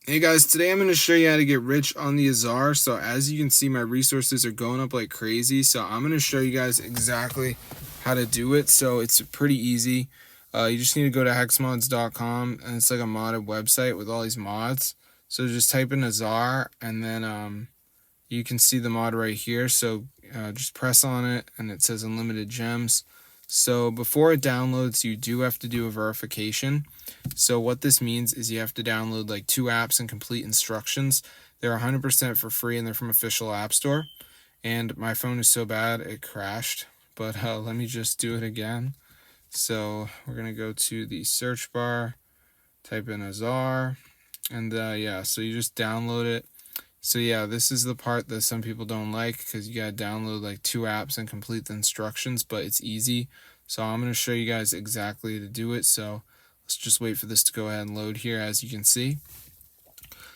Hey guys, today I'm going to show you how to get rich on the Azar. So as you can see, my resources are going up like crazy. So I'm going to show you guys exactly how to do it. So it's pretty easy. You just need to go to hexmods.com, and it's like a modded website with all these mods. So just type in Azar, and then you can see the mod right here. So just press on it and it says unlimited gems. So before it downloads, you do have to do a verification. So what this means is you have to download like 2 apps and complete instructions. They're 100% for free and they're from official app store. And my phone is so bad it crashed, but let me just do it again. So we're gonna go to the search bar, type in Azar, and yeah, so you just download it. So yeah, this is the part that some people don't like, because you gotta download like 2 apps and complete the instructions, but it's easy. So I'm gonna show you guys exactly to do it. So let's just wait for this to go ahead and load here, as you can see.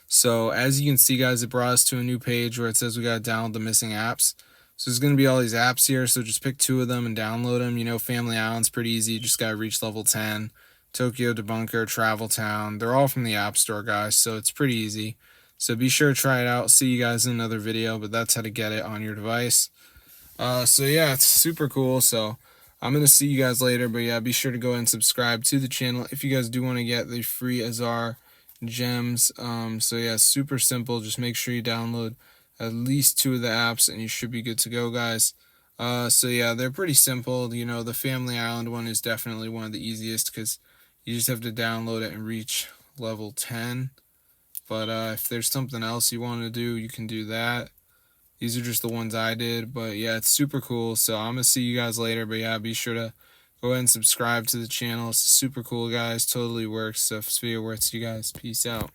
So as you can see, guys, it brought us to a new page where it says we gotta download the missing apps. So there's gonna be all these apps here, so just pick 2 of them and download them. You know, Family Island's pretty easy, you just gotta reach level 10. Tokyo Debunker, Travel Town, they're all from the App Store, guys, so it's pretty easy. So be sure to try it out. See you guys in another video, but that's how to get it on your device. So yeah, it's super cool. So I'm going to see you guys later, but yeah, be sure to go ahead and subscribe to the channel if you guys do want to get the free Azar gems. So yeah, super simple. Just make sure you download at least 2 of the apps and you should be good to go, guys. So yeah, they're pretty simple. You know, the Family Island one is definitely one of the easiest because you just have to download it and reach level 10. But if there's something else you want to do, you can do that. These are just the ones I did. But yeah, it's super cool. So I'm going to see you guys later. But yeah, be sure to go ahead and subscribe to the channel. It's super cool, guys. Totally works. So if this video works, you guys, peace out.